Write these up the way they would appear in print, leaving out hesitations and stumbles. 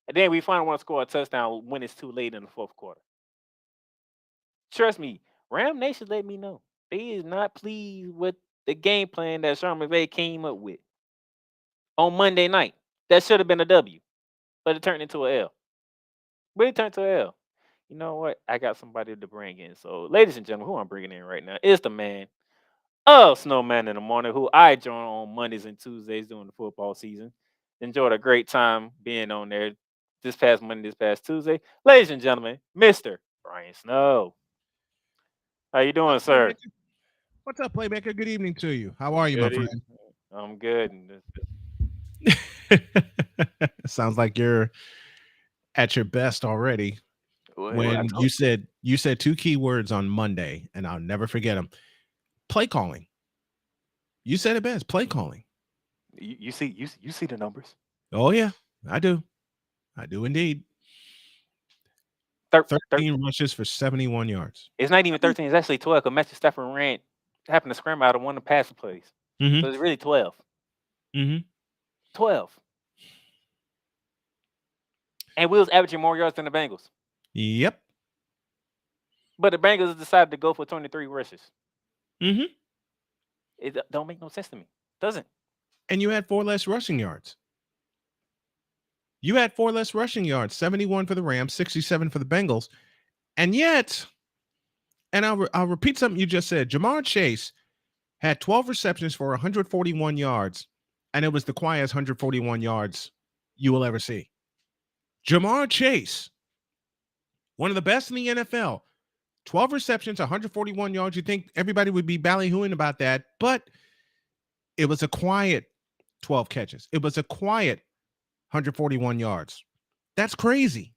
And then we finally want to score a touchdown when it's too late in the fourth quarter. Trust me, Ram Nation let me know. They is not pleased with the game plan that Sean McVay came up with on Monday night. That should have been a W, but it turned into a L. But it turned to a L. You know what? I got somebody to bring in. So, ladies and gentlemen, who I'm bringing in right now is the man of Snowman in the Morning, who I join on Mondays and Tuesdays during the football season. Enjoyed a great time being on there this past Monday, this past Tuesday. Ladies and gentlemen, Mr. Brian Snow. How you What's doing, up, sir? Playmaker? What's up, Playmaker? Good evening to you. How are you, my Good friend? evening. I'm good. Sounds like you're at your best already. Well, I When told you said two key words on Monday, and I'll never forget them. Play calling. You said it best. Play calling. you see the numbers. Oh yeah, I do. I do indeed. Thir- thir- 13 rushes for 71 yards. it's not even 13. It's actually 12. Because Matthew Stafford happened to scramble out of one of the passing plays. Mm-hmm. So it's really 12. Mm-hmm. 12. And we was averaging more yards than the Bengals. Yep. But the Bengals decided to go for 23 rushes. Mm-hmm. It don't make no sense to me. Doesn't. And you had four less rushing yards. You had four less rushing yards. 71 for the Rams, 67 for the Bengals, and yet. And I'll repeat something you just said. Jamar Chase had 12 receptions for 141 yards, and it was the quietest 141 yards you will ever see. Jamar Chase, one of the best in the NFL, 12 receptions, 141 yards. You think everybody would be ballyhooing about that, but it was a quiet 12 catches. It was a quiet 141 yards. That's crazy.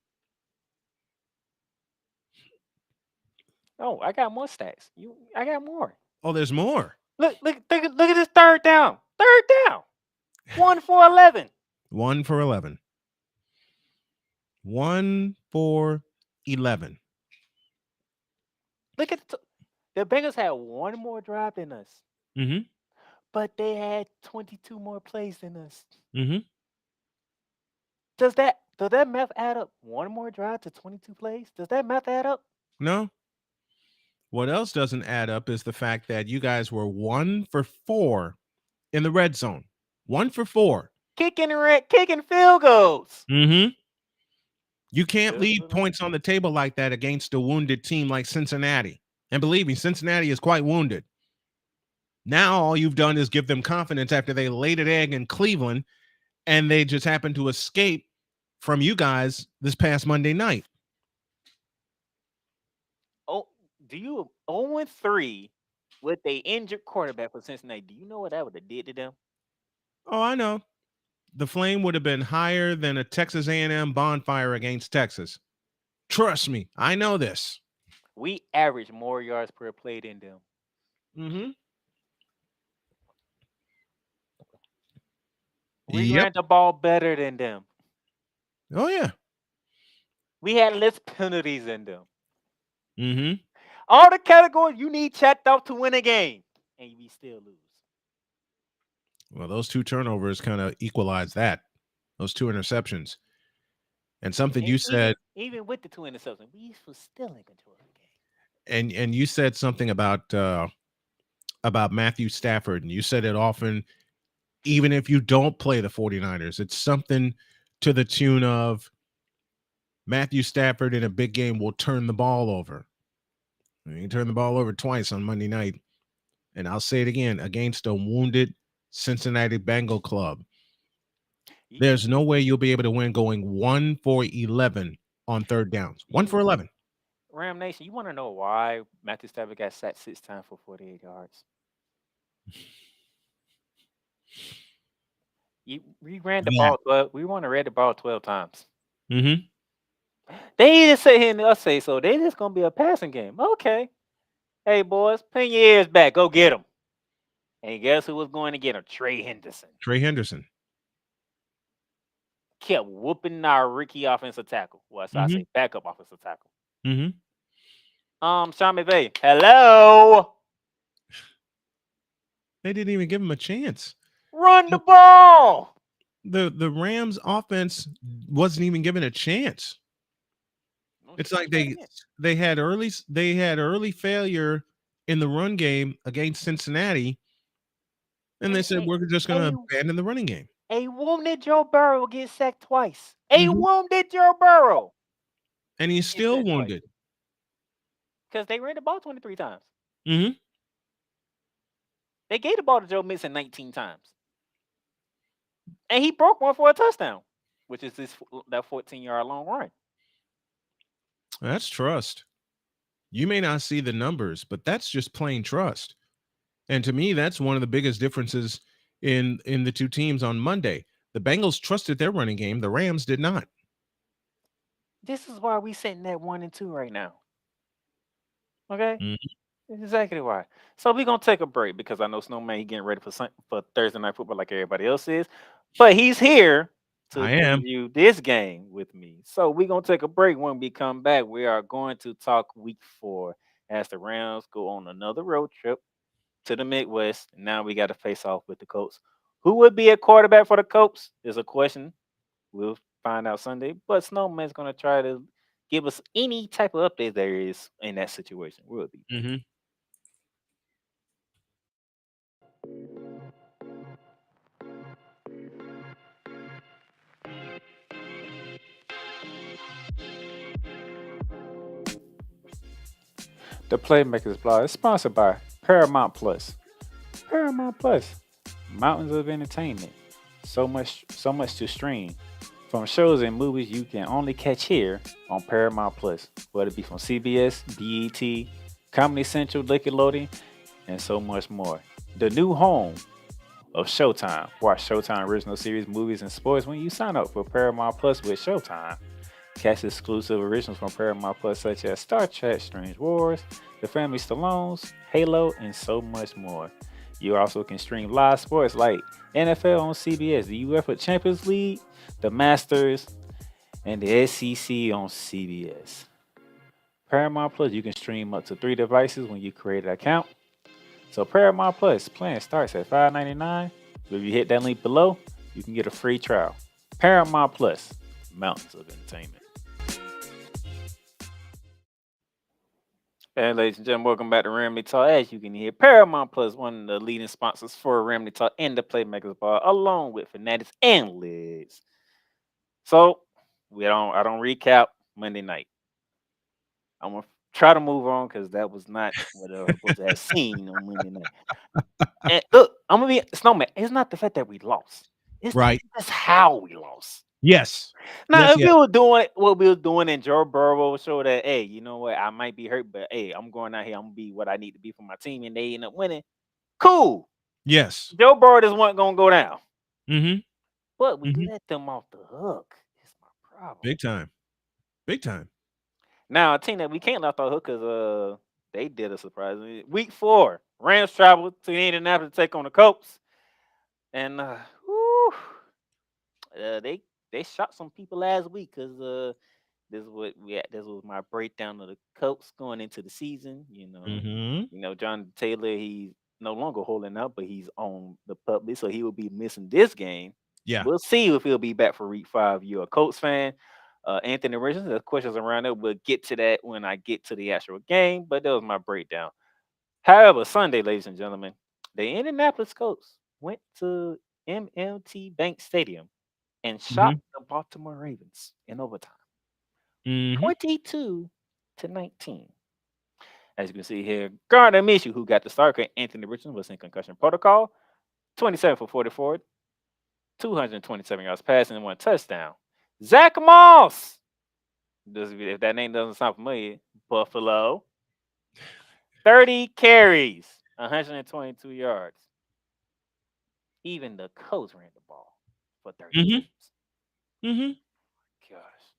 Oh, I got more stats. I got more. Oh, there's more. Look at this third down. Third down. 1 for 11. 1 for 11. 1 for 11. Look at the Bengals had one more drive than us, Mm-hmm. but they had 22 more plays than us. Mm-hmm. Does that math add up? One more drive to 22 plays? Does that math add up? No. What else doesn't add up is the fact that you guys were 1 for 4 in the red zone. 1 for 4. Kicking field goals. Mm-hmm. You can't Just leave points on the table like that against a wounded team like Cincinnati. And believe me, Cincinnati is quite wounded. Now all you've done is give them confidence after they laid an egg in Cleveland and they just happened to escape from you guys this past Monday night. Oh, do you 0-3 with a injured quarterback for Cincinnati? Do you know what that would have did to them? Oh, I know. The flame would have been higher than a Texas A&M bonfire against Texas. Trust me, I know this. We average more yards per play than them. Mm-hmm. We Yep. ran the ball better than them. Oh, yeah. We had less penalties than them. Mm-hmm. All the categories you need checked off to win a game, and we still lose. Well, those two turnovers kind of equalize that. Those two interceptions. And something And you said, even with the two interceptions, we was still in control of the game. and you said something about Matthew Stafford, and you said it often, even if you don't play the 49ers, it's something to the tune of Matthew Stafford in a big game will turn the ball over. He turned the ball over twice on Monday night. And I'll say it again, against a wounded Cincinnati Bengal club. There's no way you'll be able to win going 1 for 11 on third downs. 1 for 11. Ram Nation, you want to know why Matthew Stafford got sacked 6 times for 48 yards? We ran the Yeah. ball 12. We want to read the ball 12 times. Mm-hmm. They just sit here and us say so. They just gonna be a passing game. Okay. Hey boys, put your ears back. Go get them. And guess who was going to get him? Trey Henderson. Trey Henderson. Kept whooping our Ricky offensive tackle. Well, so I Mm-hmm. say backup offensive tackle. Mm-hmm. Sean McVay. Hello. They didn't even give him a chance. Run the ball. The Rams offense wasn't even given a chance. Don't It's give him like a chance. they had early failure in the run game against Cincinnati, and they And said we're just going to abandon the running game. a wounded Joe Burrow gets sacked twice. A Mhm. wounded Joe Burrow And he's gets still sacked twice wounded. because they ran the ball 23 times. Mhm. They gave the ball to Joe Mixon 19 times, and he broke one for a touchdown, which is that 14-yard long run. That's trust. You may not see the numbers, but that's just plain trust. And to me, that's one of the biggest differences in the two teams on Monday. The Bengals trusted their running game, the Rams did not. This is why we sitting at 1-2 right now. Okay, Mhm. exactly why. So we're gonna take a break because I know Snowman he getting ready for Thursday night football like everybody else is, but he's here to I am. preview this game with me. So we're gonna take a break. When we come back, we are going to talk Week 4 as the Rams go on another road trip to the Midwest. Now we got to face off with the Colts. Who would be a quarterback for the Colts is a question. We'll find out Sunday. But Snowman's gonna try to give us any type of update there is in that situation. We'll be back. Mhm. The Playmakers Blog is sponsored by Paramount Plus. Paramount Plus, mountains of entertainment. So much to stream. From shows and movies you can only catch here on Paramount Plus, whether it be from CBS, BET, Comedy Central, Nickelodeon, and so much more. The new home of Showtime. Watch Showtime original series, movies, and sports when you sign up for Paramount Plus with Showtime. Catch exclusive originals from Paramount Plus such as Star Trek, Strange Wars, The Family Stallones, Halo, and so much more. You also can stream live sports like NFL on CBS, the UEFA Champions League, the Masters, and the SEC on CBS. Paramount Plus, you can stream up to 3 devices when you create an account. So Paramount Plus plan starts at $5.99. If you hit that link below, you can get a free trial. Paramount Plus, mountains of entertainment. And ladies and gentlemen, welcome back to Ramily Talk. As you can hear, Paramount Plus, one of the leading sponsors for Ramily Talk and the Playmakers Bar, along with Fanatics and Lids. So I don't recap Monday night. I'm gonna try to move on because that was not what I was supposed to have seen on Monday night. And look, I'm gonna be Snowman. It's not the fact that we lost. It's Right. that's how we lost. Yes. Now, Yes, if yes. we were doing what we were doing and Joe Burrow showed that, hey, you know what, I might be hurt, but hey, I'm going out here, I'm gonna be what I need to be for my team, and they end up winning. Cool. Yes. Joe Burrow just wasn't gonna go down. Mhm. But we Mhm. let them off the hook. It's my problem. Big time. Big time. Now, a team that we can't let off the hook because they did a surprise. Week 4, Rams traveled to Indianapolis to take on the Colts. And whew, they shot some people last week because this is what we had. This was my breakdown of the Colts going into the season. Mhm. John Taylor, he's no longer holding out, but he's on the public, so he will be missing this game. Yeah. We'll see if he'll be back for week 5. You're a Colts fan. Anthony Richardson, there's questions around it. We'll get to that when I get to the actual game, but that was my breakdown. However, Sunday, ladies and gentlemen, the Indianapolis Colts went to MMT Bank Stadium and shot Mhm. the Baltimore Ravens in overtime, Mhm. 22-19. As you can see here, Gardner Minshew, who got the start, Anthony Richardson was in concussion protocol, 27 for 44, 227 yards passing, and 1 touchdown. Zach Moss, if that name doesn't sound familiar, Buffalo, 30 carries, 122 yards. Even the Colts ran the ball for 30 Mhm. attempts. Mhm. Gosh.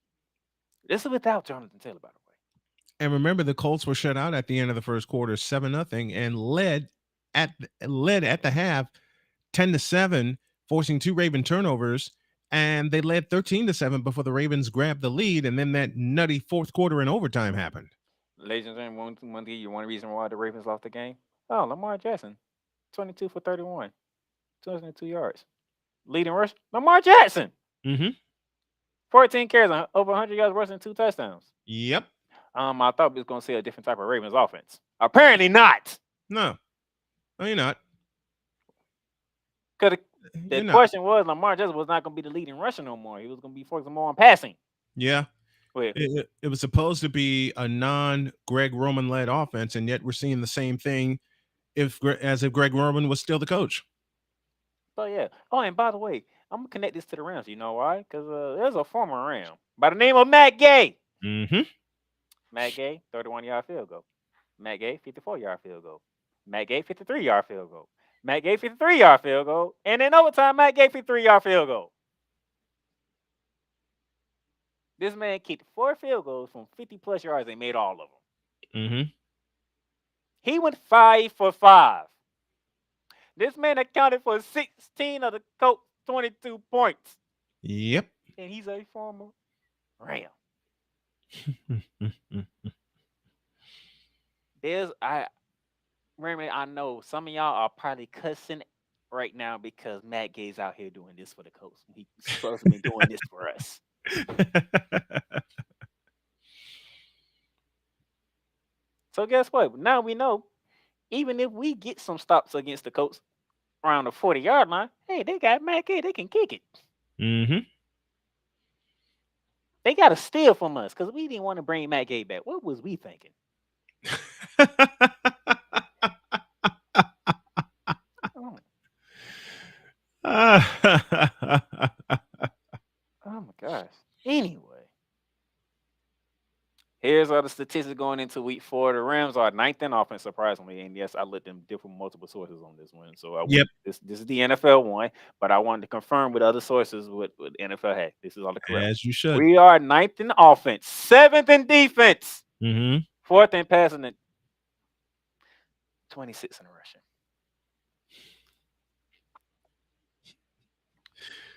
This is without Jonathan Taylor, by the way. And remember, the Colts were shut out at the end of the first quarter, 7-0, and led at the half 10-7, forcing 2 Raven turnovers. And they led 13-7 before the Ravens grabbed the lead, and then that nutty fourth quarter in overtime happened. Ladies and gentlemen, one give you one reason why the Ravens lost the game. Oh, Lamar Jackson, 22 for 31, 202 yards. Leading rush, Lamar Jackson. Mm-hmm. 14 carries, over 100 yards, rushing 2 touchdowns. Yep. I thought we was gonna see a different type of Ravens offense. Apparently not. No, you're not. Cause the You're not. question was Lamar Jackson was not gonna be the leading rusher no more. He was gonna be focusing more on passing. Yeah. Wait, It was supposed to be a non-Greg Roman led offense, and yet we're seeing the same thing as if Greg Roman was still the coach. but yeah. Oh, and by the way, I'm gonna connect this to the Rams. You know why? Because there's a former Ram by the name of Matt Gay. Mm-hmm. Matt Gay, 31-yard field goal. Matt Gay, 54-yard field goal. Matt Gay, 53-yard field goal. Matt Gay, 53-yard field goal. And in overtime, Matt Gay, 53-yard field goal. This man kicked 4 field goals from 50-plus yards and made all of them. Mm-hmm. He went 5 for 5. This man accounted for 16 of the Colts' 22 points. Yep. And he's a former Ram. Ramily, I know some of y'all are probably cussing right now because Matt Gay's out here doing this for the Colts. He's supposed to be doing this for us. So guess what? Now we know, even if we get some stops against the Colts around the 40-yard line, hey, they got Matt Gay. They can kick it. Mm-hmm. They got to steal from us because we didn't want to bring Matt Gay back. What was we thinking? Oh my gosh. Anyway, here's all the statistics going into week 4. The Rams are 9th in offense, surprisingly. And yes, I looked in different multiple sources on this one. So this is the NFL one, but I wanted to confirm with other sources what NFL had. This is all the correct. As you should. We are 9th in offense, 7th in defense, Mm-hmm. 4th in passing, and 26 in rushing.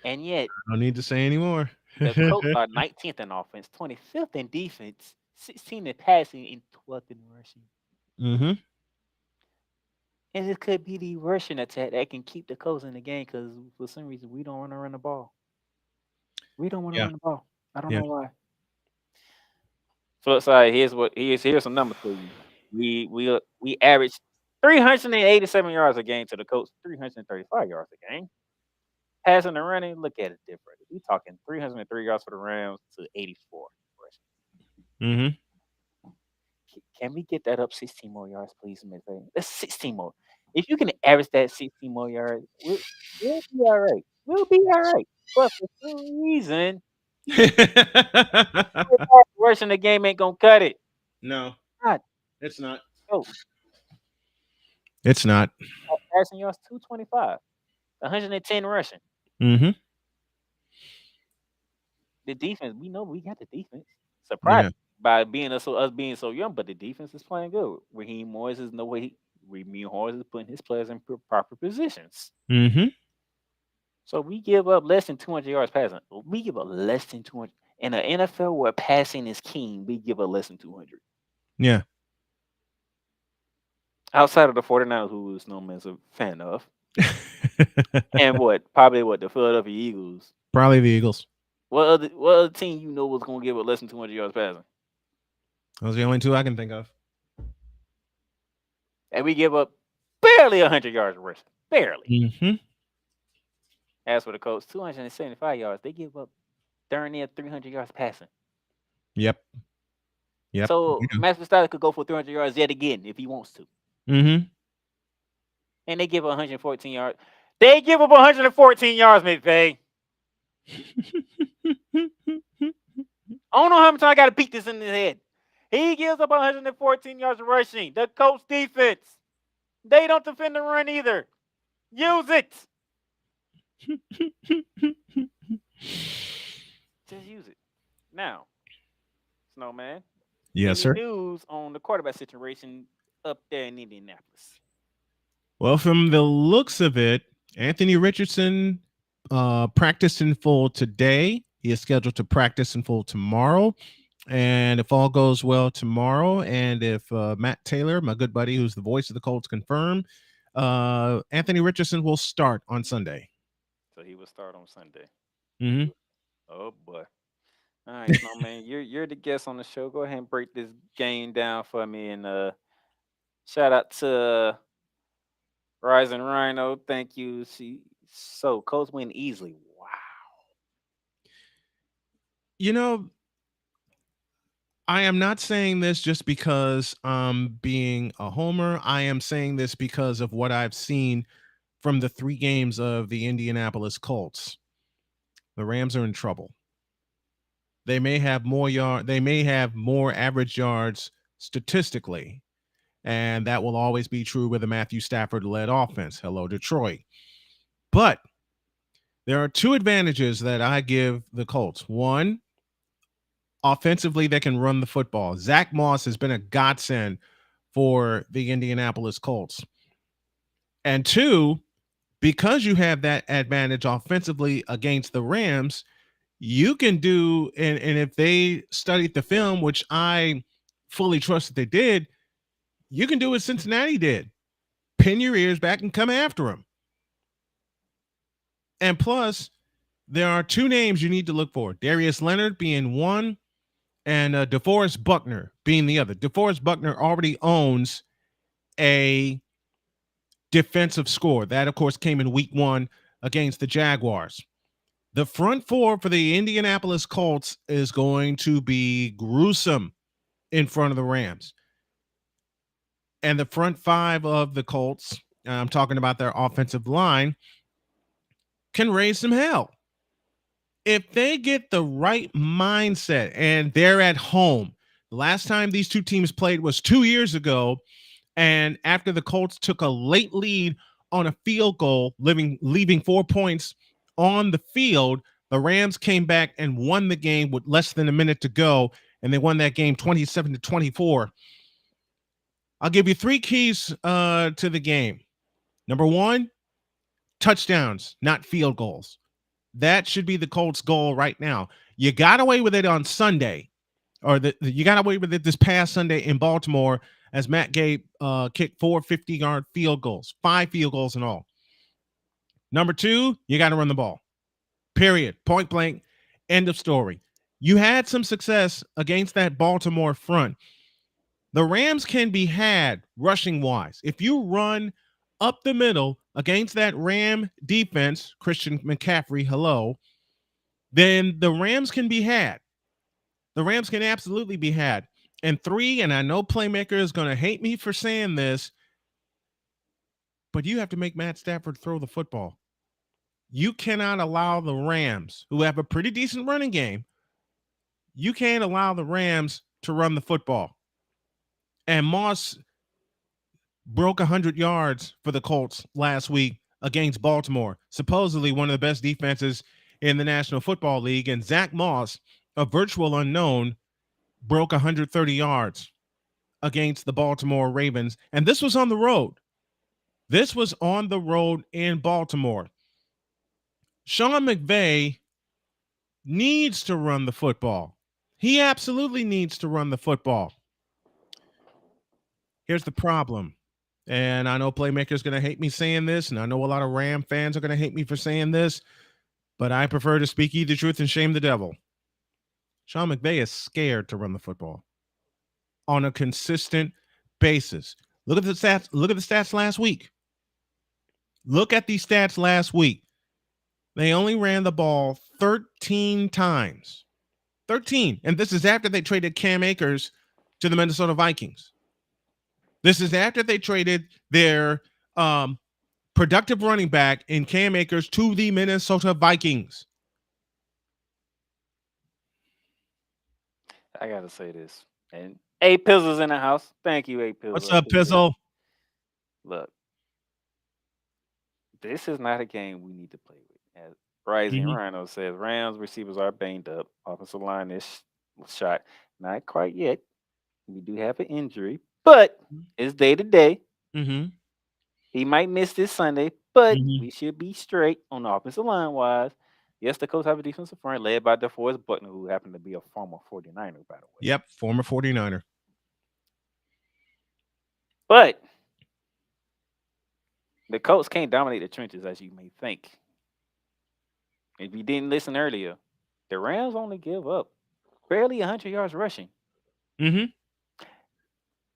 And yet, I don't need to say anymore. the Colts are 19th in offense, 25th in defense, 16th in passing, and 12th in rushing. Mm-hmm. And it could be the rushing attack that can keep the Colts in the game because for some reason we don't want to run the ball. We don't want to run the ball. I don't know why. Flip side, here's some numbers for you. We averaged 387 yards a game to the Colts, 335 yards a game. Passing and running, look at it different. We talking 303 yards for the Rams to 84. Mm-hmm. Can we get that up 16 more yards, please, Miss? That's 16 more. If you can average that 16 more yards, we'll be all right. We'll be all right. But for some reason, rushing the game ain't gonna cut it. No, God. It's not. Oh, It's not. passing yards 225, 110 rushing. Mm-hmm. The defense, we know we got the defense. Surprised by us being so young, but the defense is playing good. Raheem Morris is putting his players in proper positions. Mm-hmm. So we give up less than 200 yards passing. We give up less than 200. In the NFL where passing is king, we give up less than 200. Yeah. Outside of the 49ers, who Snowman's a fan of. And probably the Philadelphia Eagles. Probably the Eagles. What other team you know was going to give up less than 200 yards passing? Those are the only two I can think of. And we give up barely 100 yards rushing. Barely. Mm-hmm. As for the Colts, 275 yards. They give up darn near 300 yards passing. Yep. So Matt Stafford could go for 300 yards yet again if he wants to. Mm-hmm. And they give up 114 yards. They give up 114 yards, McVay. I don't know how much time I got to beat this in his head. He gives up 114 yards rushing. The Colts defense. They don't defend the run either. Use it. Just use it. Now, Snowman. Yes, sir. News on the quarterback situation up there in Indianapolis. Well, from the looks of it, Anthony Richardson practiced in full today. He is scheduled to practice in full tomorrow. And if all goes well tomorrow, and if Matt Taylor, my good buddy, who's the voice of the Colts, confirm, Anthony Richardson will start on Sunday. So he will start on Sunday. Hmm. Oh boy. All right, Snowman, you're the guest on the show. Go ahead and break this game down for me, and shout out to Rising Rhino. Thank you. So Colts win easily. Wow. You know, I am not saying this just because I'm being a homer. I am saying this because of what I've seen from the 3 games of the Indianapolis Colts. The Rams are in trouble. They may have more average yards statistically, and that will always be true with a Matthew Stafford led offense. Hello, Detroit. But there are 2 advantages that I give the Colts. One, offensively, they can run the football. Zach Moss has been a godsend for the Indianapolis Colts. And two, because you have that advantage offensively against the Rams, you can do, and if they studied the film, which I fully trust that they did, you can do what Cincinnati did. Pin your ears back and come after them. And plus, there are 2 names you need to look for. Darius Leonard being one, and DeForest Buckner being the other. DeForest Buckner already owns a defensive score. That, of course, came in week 1 against the Jaguars. The front 4 for the Indianapolis Colts is going to be gruesome in front of the Rams. And the front 5 of the Colts, I'm talking about their offensive line, can raise some hell. If they get the right mindset and they're at home, the last time these 2 teams played was 2 years ago. And after the Colts took a late lead on a field goal, leaving 4 points on the field, the Rams came back and won the game with less than a minute to go. And they won that game 27-24. I'll give you 3 keys to the game. Number 1, touchdowns, not field goals. That should be the Colts' goal right now. You got away with it on Sunday, or you got away with it this past Sunday in Baltimore as Matt Gay kicked 4 50-yard field goals, 5 field goals in all. Number 2, you got to run the ball. Period. Point blank. End of story. You had some success against that Baltimore front. The Rams can be had rushing wise. If you run up the middle against that Ram defense, Christian McCaffrey, hello, then the Rams can be had. The Rams can absolutely be had. And 3, and I know Playmaker is going to hate me for saying this, but you have to make Matt Stafford throw the football. You cannot allow the Rams, who have a pretty decent running game, you can't allow the Rams to run the football. And Moss broke 100 yards for the Colts last week against Baltimore, supposedly one of the best defenses in the National Football League. And Zach Moss, a virtual unknown, broke 130 yards against the Baltimore Ravens. And this was on the road. This was on the road in Baltimore. Sean McVay needs to run the football. He absolutely needs to run the football. Here's the problem. And I know Playmaker's going to hate me saying this, and I know a lot of Ram fans are going to hate me for saying this, but I prefer to speak ye the truth and shame the devil. Sean McVay is scared to run the football on a consistent basis. Look at the stats. Look at the stats last week. Look at these stats last week. They only ran the ball 13 times. 13. And this is after they traded Cam Akers to the Minnesota Vikings. This is after they traded their productive running back in Cam Akers to the Minnesota Vikings. I gotta say this. And A Pizzle's in the house. Thank you, A Pizzle. What's up, Pizzle? Look, this is not a game we need to play with. As Rising Mhm. Rhino says, Rams receivers are banged up. Offensive line is shot. Not quite yet. We do have an injury, but it's day to day. Mhm. He might miss this Sunday, but Mhm. we should be straight on the offensive line wise. Yes, the Colts have a defensive front led by DeForest Buckner, who happened to be a former 49er, by the way. Yep, former 49er. But the Colts can't dominate the trenches as you may think. If you didn't listen earlier, the Rams only give up barely 100 yards rushing. Mm-hmm. And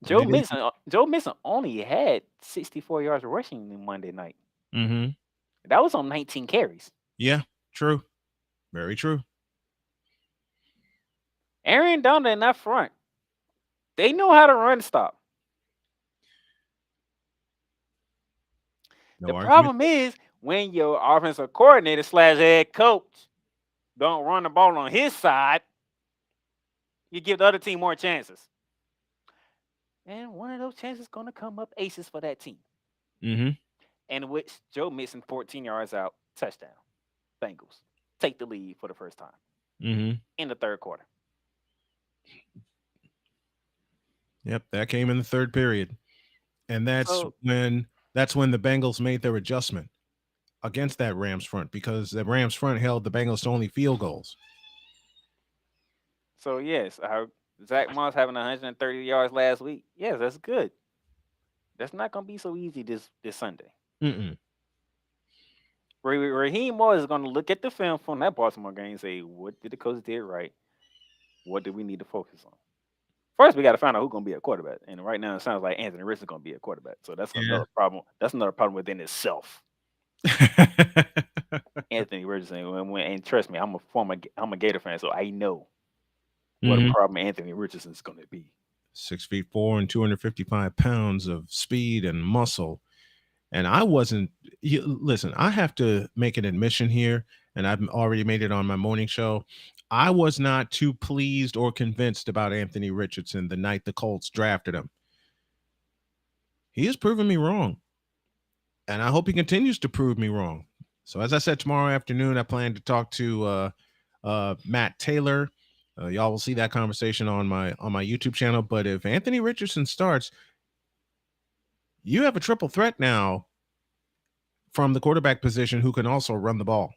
Joe they didn't. Mixon, Joe Mixon only had 64 yards rushing on Monday night. Mm-hmm. That was on 19 carries. Yeah, true. Very true. Aaron Donald in that front, they know how to run stop. The No argument. problem is when your offensive coordinator slash head coach don't run the ball on his side, you give the other team more chances. And one of those chances is going to come up aces for that team. Mm-hmm. In which Joe Mixon 14 yards out, touchdown. Bengals take the lead for the first time Mm-hmm. in the third quarter. Yep, that came in the third period. And So, that's when the Bengals made their adjustment against that Rams front because the Rams front held the Bengals to only field goals. so yes, Zach Moss having 130 yards last week. Yes, that's good. That's not going to be so easy this Sunday. Mm-mm. Raheem Moore is going to look at the film from that Baltimore game and say, what did the coach did right? What do we need to focus on? First, we got to find out who's going to be a quarterback. And right now, it sounds like Anthony Richardson is going to be a quarterback. So that's Yeah. another problem. That's another problem within itself. Anthony Richardson, and trust me, I'm a Gator fan, so I know what a Mhm. problem Anthony Richardson is going to be. 6'4" and 255 pounds of speed and muscle. And I wasn't, listen, I have to make an admission here, and I've already made it on my morning show. I was not too pleased or convinced about Anthony Richardson the night the Colts drafted him. He has proven me wrong. And I hope he continues to prove me wrong. So as I said, tomorrow afternoon, I plan to talk to Matt Taylor. Y'all will see that conversation on my YouTube channel. But if Anthony Richardson starts, you have a triple threat now from the quarterback position who can also run the ball.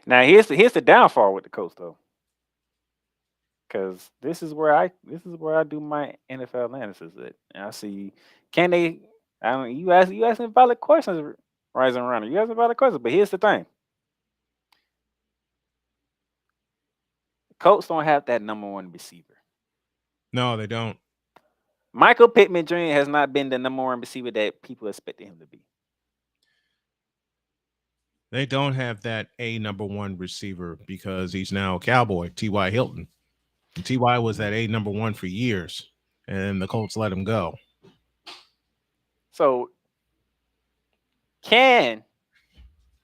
Now here's the downfall with the coach though, because this is where I do my NFL analysis at. And I see can they? I mean, you asking valid questions, Rising Runner. You asking valid questions, but here's the thing: Colts don't have that number one receiver. No, they don't. Michael Pittman Jr. has not been the number one receiver that people expected him to be. They don't have that number one receiver because he's now a Cowboy, T.Y. Hilton. And T.Y. was that number one for years, and the Colts let him go. So can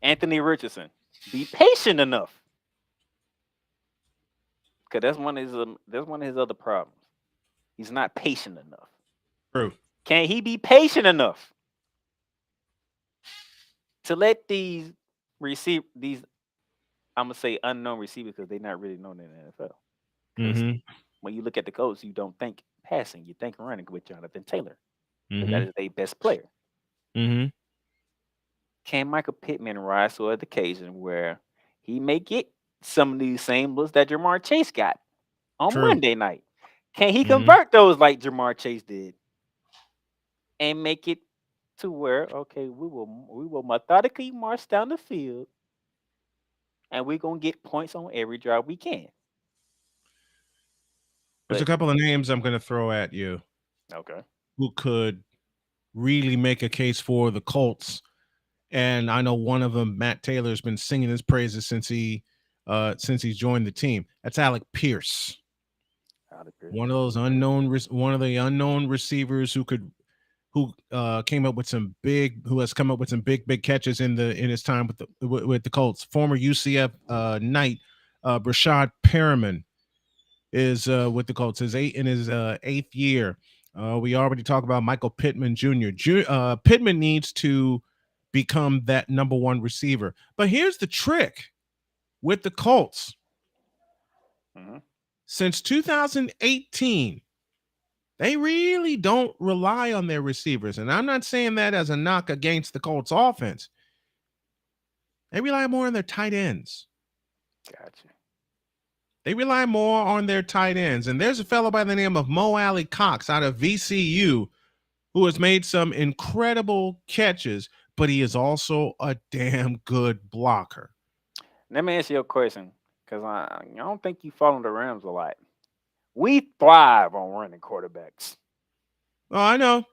Anthony Richardson be patient enough? Because that's one of his other problems. He's not patient enough. True. Can he be patient enough to let these I'm gonna say unknown receivers because they're not really known in the NFL. Because when you look at the Colts, you don't think passing, you think running with Jonathan Taylor. That is their best player. Mm-hmm. Can Michael Pittman rise to the occasion where he may get some of these same looks that Jamar Chase got on True. Monday night? Can he convert those like Jamar Chase did and make it to where we will methodically march down the field and we're gonna get points on every drive we can? There's a But couple of names I'm going to throw at you okay, who could really make a case for the Colts. And I know one of them, Matt Taylor, has been singing his praises since he's joined the team. That's Alec Pierce. One of those one of the unknown receivers who came up with some big catches in his time with the Colts. Former UCF Knight, Brashad Perriman is with the Colts. His eighth year. We already talked about Michael Pittman Jr. Pittman needs to become that number one receiver. But here's the trick with the Colts. Since 2018, they really don't rely on their receivers. And I'm not saying that as a knock against the Colts offense. They rely more on their tight ends. Gotcha. They rely more on their tight ends. And there's a fellow by the name of Mo Alley Cox out of VCU who has made some incredible catches, but he is also a damn good blocker. Let me ask you a question, because I don't think you follow the Rams a lot. We thrive on running quarterbacks. Oh, I know.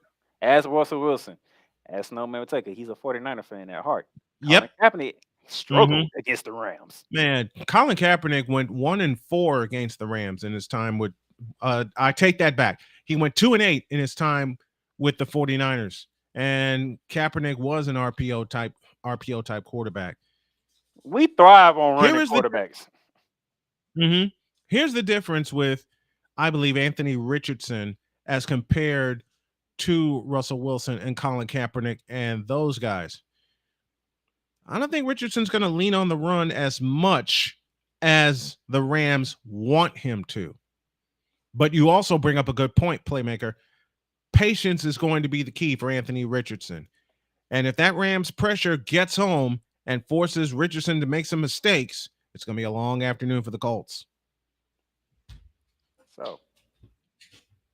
As Russell Wilson, as Snowman would take it, he's a 49er fan at heart. Yep. Colin Kaepernick hmm struggled against the Rams. Man, Colin Kaepernick went 1-4 against the Rams in his time with. I take that back. He went 2-8 in his time with the 49ers, and Kaepernick was an RPO type quarterback. We thrive on Here running is the quarterbacks. hmm Here's the difference with, I believe, Anthony Richardson as compared to Russell Wilson and Colin Kaepernick and those guys. I don't think Richardson's going to lean on the run as much as the Rams want him to. But you also bring up a good point, playmaker. Patience is going to be the key for Anthony Richardson. And if that Rams pressure gets home and forces Richardson to make some mistakes, it's going to be a long afternoon for the Colts. So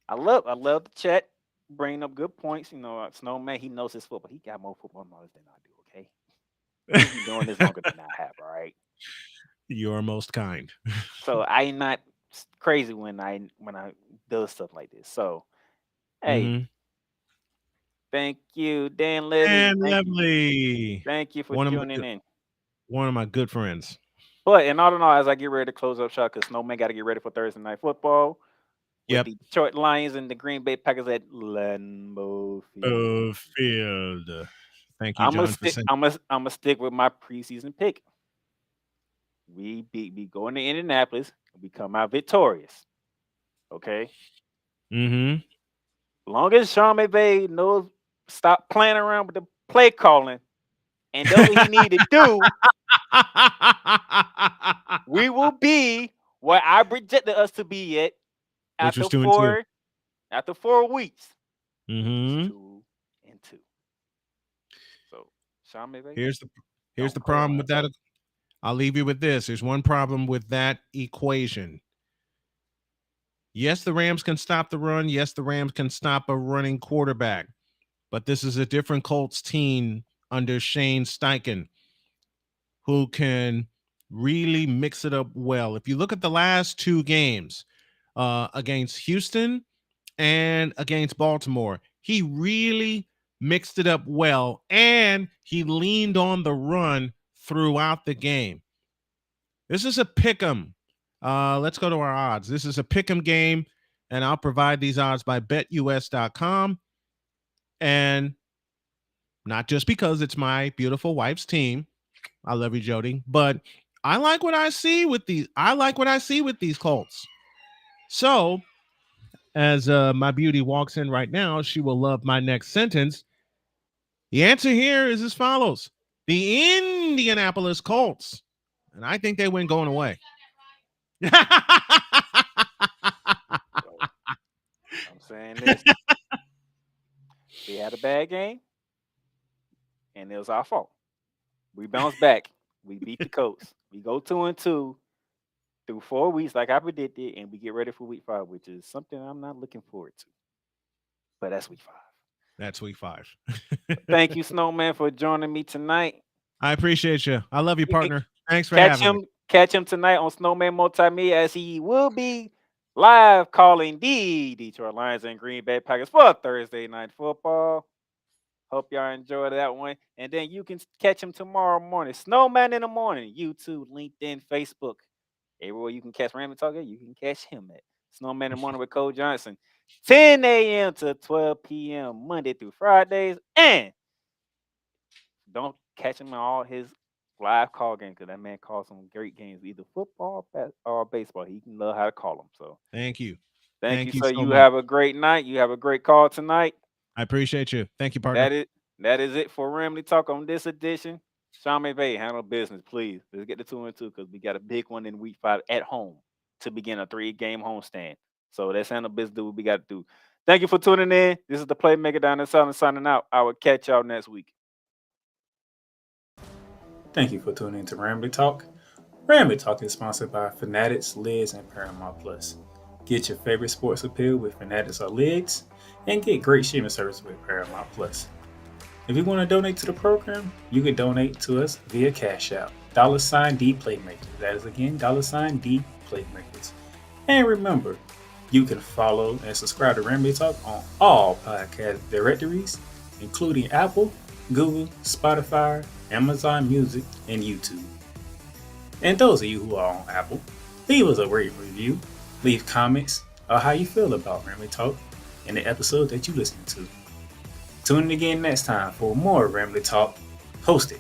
I love the chat bringing up good points. Snowman, he knows his football. He got more football knowledge than I do. Okay, he's been doing this longer than I have. All right. You are most kind. So I'm not crazy when I do stuff like this. So hey, thank you, Dan Levy. And Lovely. Thank you for One tuning in. of my good friends. But in all in all, as I get ready to close up shop, because Snowman got to get ready for Thursday night football with Yep. the Detroit Lions and the Green Bay Packers at Lambeau Field. Field. Thank you, I'm John, for saying. gonna stick with my preseason pick. We go into Indianapolis. We come out victorious. Okay. Long as Sean McVay knows stop playing around with the play calling and does what he need to do, we will be where I projected us to be at after 4 weeks. 2-2. So Sean McVay. Here's the problem with that. I'll leave you with this. There's one problem with that equation. Yes, the Rams can stop the run. Yes, the Rams can stop a running quarterback. But this is a different Colts team under Shane Steichen, who can really mix it up well. If you look at the last two games against Houston and against Baltimore, he really mixed it up well, and he leaned on the run throughout the game. This is a pick'em. Let's go to our odds. This is a pick'em game, and I'll provide these odds by betus.com. And not just because it's my beautiful wife's team. I love you, Jody, but I like what I see with these. Colts. So, as my beauty walks in right now, she will love my next sentence. The answer here is as follows: the Indianapolis Colts, and I think they win going away. I'm saying this. We had a bad game, and it was our fault. We bounced back. We beat the Colts. We go 2-2 through 4 weeks, like I predicted, and we get ready for week 5, which is something I'm not looking forward to. But that's week 5. That's week 5. Thank you, Snowman, for joining me tonight. I appreciate you. I love you, partner. Thanks for having me. Catch him tonight on Snowman Multimedia, as he will be live calling the Detroit Lions and Green Bay Packers for Thursday night football. Hope y'all enjoyed that one. And then you can catch him tomorrow morning. Snowman in the morning. YouTube, LinkedIn, Facebook. Everywhere you can catch Ramily Talker, you can catch him at Snowman in the morning with Cole Johnson. 10 a.m. to 12 p.m. Monday through Fridays. And don't catch him in all his live call games, because that man calls some great games, either football or baseball. He can love how to call them. So thank you. Thank you. So you have a great night. You have a great call tonight. I appreciate you. Thank you, partner. That is it for Ramily Talk on this edition. Sean McVay, handle business, please. Let's get the 2-2, because we got a big one in week 5 at home to begin a 3-game homestand. So let's handle business, do what we got to do. Thank you for tuning in. This is the Playmaker down in Southern signing out. I will catch y'all next week. Thank you for tuning in to Ramily Talk. Ramily Talk is sponsored by Fanatics, Lids, and Paramount Plus. Get your favorite sports appeal with Fanatics or Lids, and get great streaming service with Paramount Plus. If you want to donate to the program, you can donate to us via Cash App. $D Playmakers. That is again $D Playmakers. And remember, you can follow and subscribe to Ramily Talk on all podcast directories, including Apple, Google, Spotify, Amazon Music, and YouTube. And those of you who are on Apple, leave us a rate review, leave comments on how you feel about Ramily Talk and the episode that you listen to. Tune in again next time for more Ramily Talk, hosted